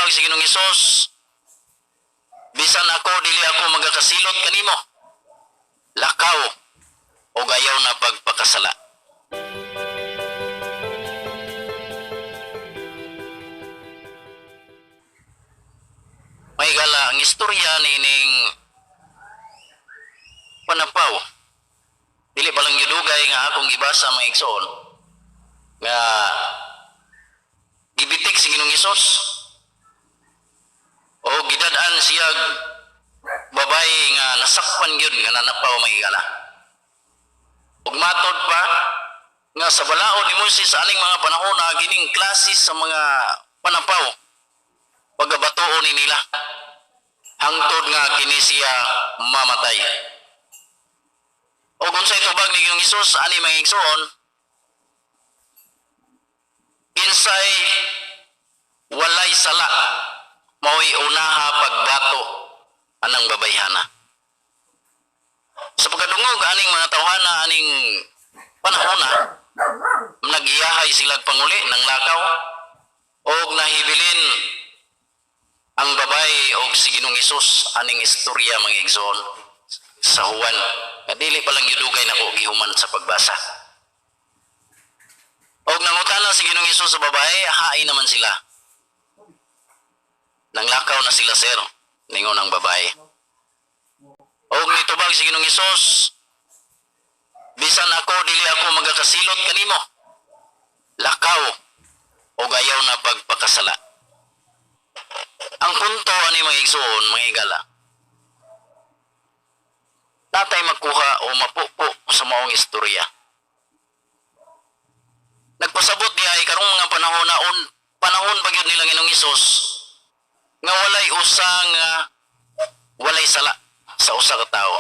nitubag si Ginoong Hesus, bisan ako dili ako magakasilot kanimo, lakaw o ayaw na pagpakasala. May gala ang istorya ni ining Panapaw. Dili pa lang yudugay nga akong gibasa mga igsoon nga gibitik si Ginoong Hesus o gidadaan siya babae nga nasakpan gyud nga nanapaw may gala. Ug matod pa nga sa balaod ni Moises sa aning mga panahon na gining klase sa mga panapaw pagabatuon ni nila hangtod nga kini siya mamatay. O kung sa itubag ni Ginoong Hesus ani mga igsoon, kinsay walay sala mao'y unaha pagbato anang babayhana. Sa pagkadungog aning mga tawhana aning panahon na nagiyahay silag panguli ng lakaw o nahibilin ang babae o si Ginoong Hesus aning istorya mga igsoon sa Juan. Dili pa lang yudugay na ko gihuman sa pagbasa. Og nangutana si Ginoong Hesus sa babae, hain naman sila. Nanglakaw na sila, sir, ningon ang babae. Og nitubag si Ginoong Hesus, bisan ako dili ako magakasilot kanimo, lakaw o ayaw na pagpakasala. Ang punto ani mga igsoon, mga igala, natay magkuha o mapupo sa maong istorya. Nagpasabot di ay karong mga panahon ba gyud nila Ginoong Hesus nga walay usa nga walay sala sa usa ka tawo.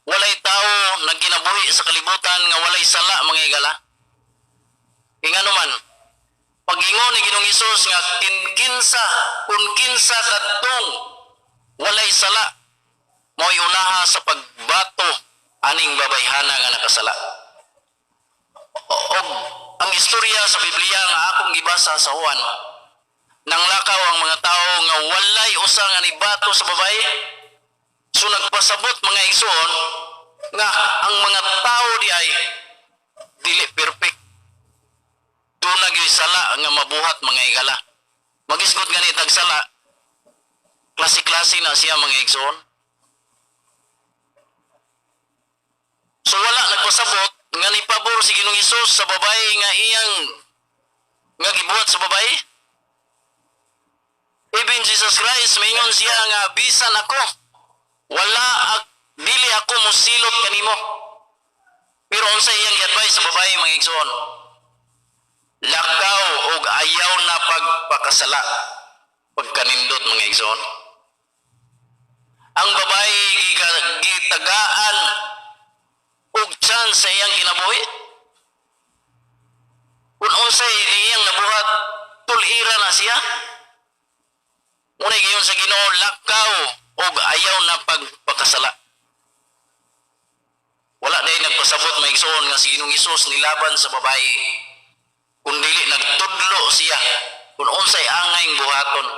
Walay tawo nagkinabuhi sa kalibutan nga walay sala mga igala. Ingano man pag-ingon ni Ginoong Hesus nga kinsa kadtong walay sala mo'y unaha sa pagbato aning babayhana nga nakasala. O ang istorya sa Biblia nga akong gibasa sa Juan, nanglakaw ang mga tao nga walay usa nga nibato sa babae. So nagpasabot mga igsoon nga ang mga tao di ay dili perfect. Dunag yung sala nga mabuhat mga igala. Magisgot nga ni tagsala, klase-klase na siya mga igsoon. So wala nagpasabot nga ni pabor si Ginoong Hesus sa babae nga iyang nga gibuhat sa babae. Even Jesus Christ maingon siya nga bisan ako dili ako mosilot kanimo. Pero unsa iyang gi-advise sa babae mga igsoon? Lakaw og ayaw na pagpakasala pagkanindot mga igsoon. Ang babae gitagaan og chance sa iyang kinabuhi. Kung unsay iyang nabuhat, tulira na siya. Muna gayon sa Ginoo, lakaw og ayaw na pagpakasala. Wala dahil nagpasabot may igsoon nga si Ginoong Hesus nilaban sa babae. Kung dili nagtudlo siya, kung unsay angayng buhaton.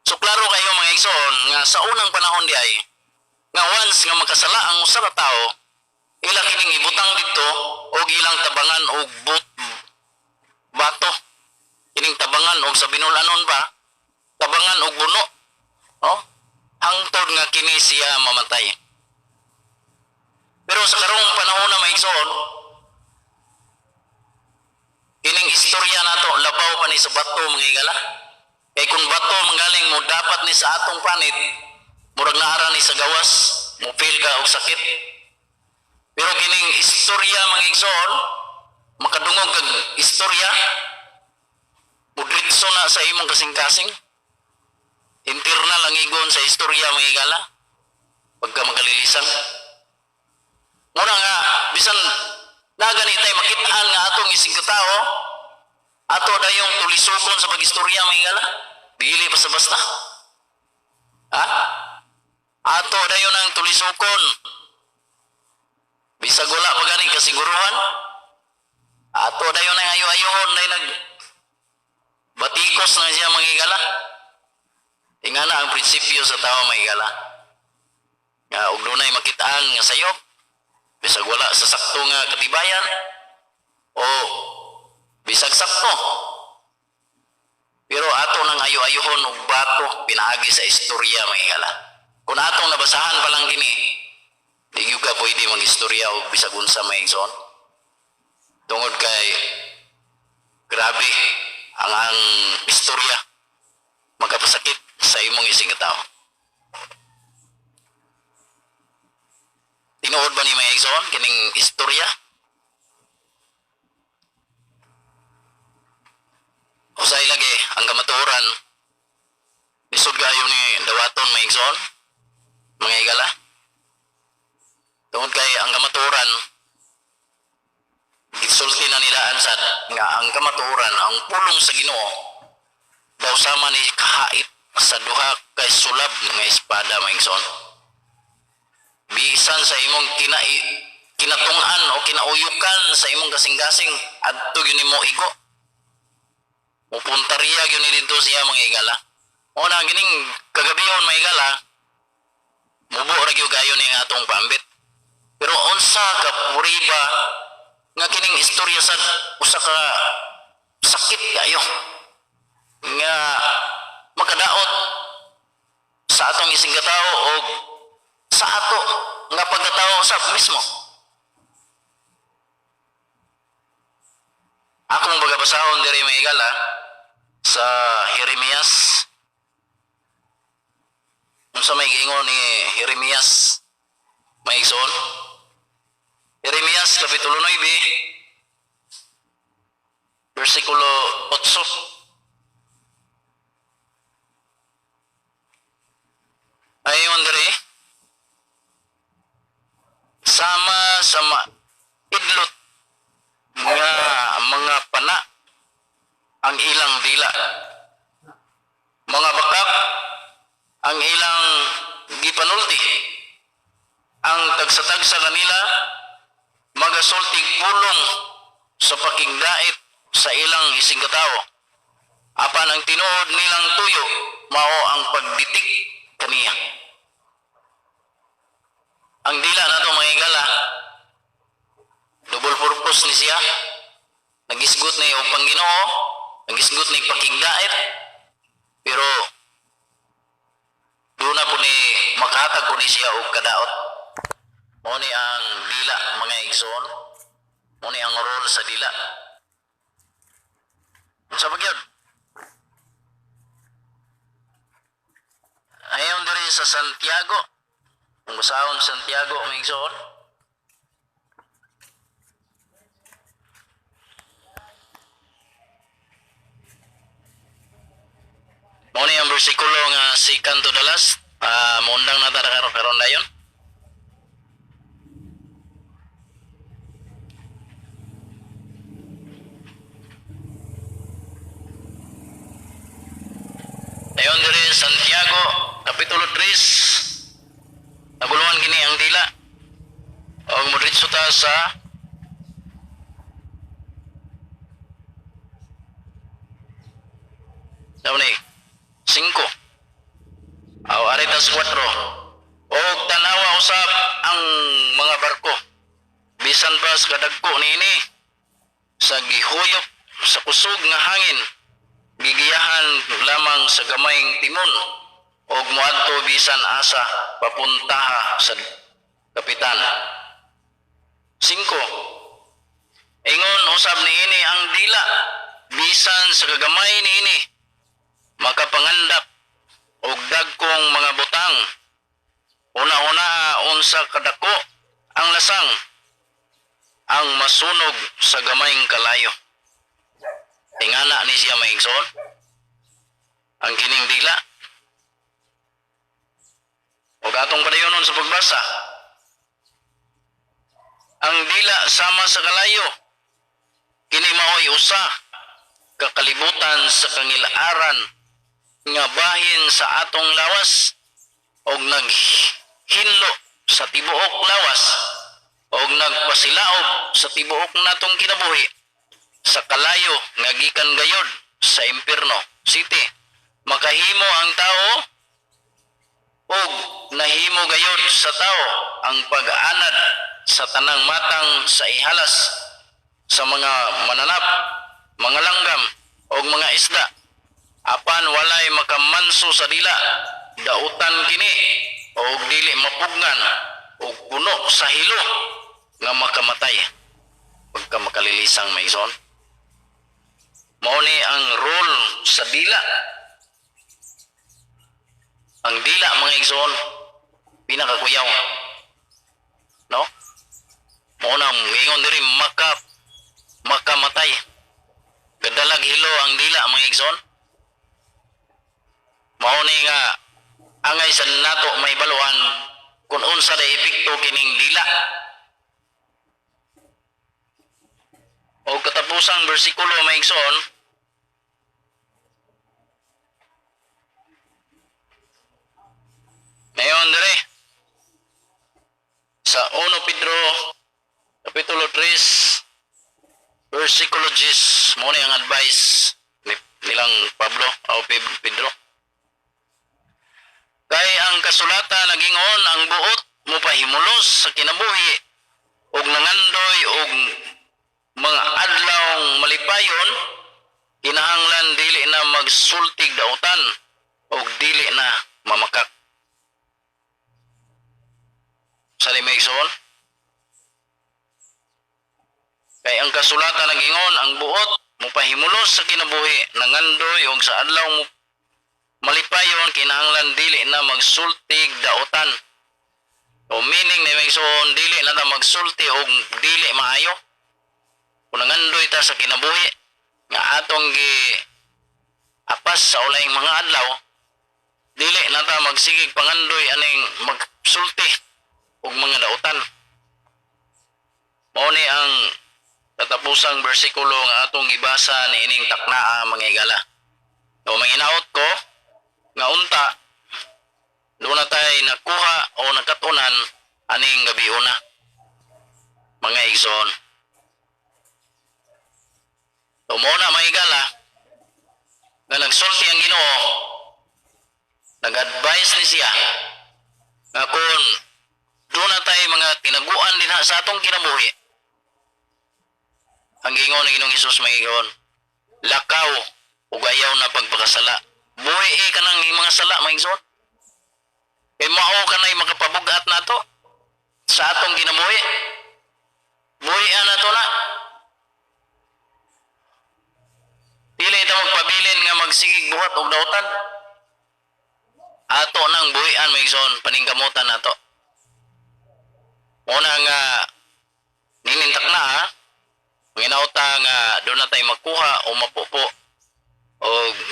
So klaro kayo mga igsoon nga sa unang panahon di ay, nga once nga magkasala ang usa ka tawo, ila kining ibutang dito o ilang tabangan o bato. Kining tabangan o sa binulanon ba, tabangan o buno. Oh? Hangtod nga kini siya mamatay. Pero sa karong panahon na maigsoon, kining istorya nato labaw pa ni sa bato mga igala. Kay kung bato manggaling mo dapat ni sa atong panit, murag naara ni sa gawas, mo feel ka og sakit. Pero kining istorya mga igsoon, makadungog kag istorya, mudritso na sa imong kasing-kasing. Internal ang igon sa istorya mga igala, pagka magalilisang. Mura nga, bisan naganitay makitaan nga atong ising katao, ato na yung tulisukon sa pag-istorya mga igala, dili pa sa basta. Ha? Ato na yun ang tulisukon. Bisag wala pa ganing kasiguruhan. Ato na yun ang ayo-ayohon na batikos na siya manghigala. Ingana ang prinsipyo sa tao manghigala. Nga ug dunay makitaan nga sayop bisag wala sa sakto nga katibayan o bisag sakto. Pero ato nang ayo-ayohon og bato pinaagi sa istorya manghigala. Kung atong nabasahan pa lang kini, di gyud ka pwede mag-istorya og bisag unsa maigsoon. Tungod kay grabe ang istorya magkapasakit sa imong isig tao. Tinuod ba ni maigsoon kining istorya? Usay lagi ang kamatuoran lisod kayo ni dawaton maigsoon mga higala. Tungod kay ang kamatuoran gisulti na nila ansad nga ang kamatuoran ang pulong sa Ginoo daw sama ni kahait sa duha kay sulab nga espada maigsoon. Bisan sa imong kinatungan o kinauyukan sa imong kasing-kasing adto gyud nimo igo. Mupuntarya gyud ni didto siya mga higala. Una gining kagabihon mga higala mubo ra gyud kayo ni atong pambit. Pero unsa ka puriba nga kining istorya sad usa ka sakit kayo nga makadaot sa atong isig katao o sa ato nga pagkatao usab mismo. Akong bagabasahon diri mga higala sa Jeremias. Unsa may giingon ni Jeremias maigsoon? Jeremias kapitulo 9 versikulo 8. Ayon diri sama sa idlot nga mga pana ang ilang dila, mga bakak ang ilang gipanulti, ang tagsatagsa kanila magasultig pulong sa pakigdait sa ilang isig katao. Apan ang tinuod nilang tuyo mao ang pagditik kaniya. Ang dila nato mga higala double purpose ni siya. Nagisgot ni og Pangginoo, nagisgot ni pakigdait, pero doon na po ni makahatag po ni siya og kadaot. Mao ni ang dila mga igsoon. Mao ni ang role sa dila. Unsa ba gyud? Ayon diri sa Santiago. Ang basahon Santiago mga igsoon. Mao ni ang bersikulo nga second to the last. Mundang na tara karon dayon. Ayon diri Santiago kapitulo 3. Naguluhan kini ang dila. Og modritso ta sa daw ni 5. Aritas 4. O tanawa usab ang mga barko. Bisan pa sa kadagko niini sa gihuyop sa kusog nga hangin. Gigiyahan lamang sa gamayng timon og moadto bisan asa papuntaha sa kapitan. 5. Ingon usab niini ang dila bisan sa kagamay niini makapangandak og dagkong mga butang. Una-una unsa kadako ang lasang ang masunog sa gamayng kalayo. Ingana ni siya maigsoon ang kining dila. O atong padayonon sa pagbasa. Ang dila sama sa kalayo kini maoy usa kakalibutan sa kangilaran nga bahin sa atong lawas og naghinlo sa tibuok lawas og nagpasilaob sa tibuok natong kinabuhi sa kalayo nga gikan gayod sa impierno city. Makahimo ang tao ug nahimo gayud sa tao ang pag-anad sa tanang matang sa ihalas sa mga mananap, mga langgam ug mga isda. Apan walay makamanso sa dila, dautan kini ug dili mapugnan ug puno sa hilo nga makamatay pagka makalilisang maison. Mao ni ang role sa dila. Ang dila mga igsoon pinakakuyaw. No? Mao na ingon diri makamatay. Gadalag hilo ang dila mga igsoon. Mao ni nga angay sa nato may baluan kung unsa day epekto kining dila. O katapusang bersikulo mga igsoon, mayon dire sa 1 Pedro Kapitulo 3 versikulo 10 mo ni ang advice nilang Pablo o Pedro. Kay ang kasulatan nagingon ang buot mo pahimulos sa kinabuhi ug nangandoy og mga adlawng malipayon, kinahanglan dili na magsultig dautan ug dili na mamakak. Sa limigson, kay ang kasulatan nagingon ang buot mopahimulos sa kinabuhi nangandoy ug sa adlaw mo malipayon, kinahanglan dili na magsultig dautan. O meaning na migson dili na ta magsulti og dili maayo. Kung nangandoy ta sa kinabuhi nga atong gi apas sa ulayng mga adlaw, dili na ta magsigig pangandoy aning magsulti og mga dautan. Mao ni ang tatapusang bersikulo nga atong gibasa niining taknaa mga igala. O manginaot ko nga unta doon na tayo nakuha o nakatunan aning gabi una mga igsoon. So muna mga igala nga nagsulti ang Ginoo, nag-advise ni siya nga kung doon na tayo mga tinaguan din sa atong kinabuhi, ang gingon ng Ginoong Hesus mga igsoon, lakaw ug ayaw na pagpakasala. Buhi ka ng mga sala mga igsoon. Kay mao ka na makapabugat na to sa atong ginabuhi. Buhian na to na. Dili ito magpabilin nga magsigig buhat og dautan. Ato nang buhian mga igsoon, paningkamutan na to. Una nga ninintak na ha. Manginauta nga doon na tayo magkuha o mapupo o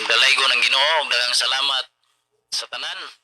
dalaygo ng Ginoo. Daghang salamat sa tanan.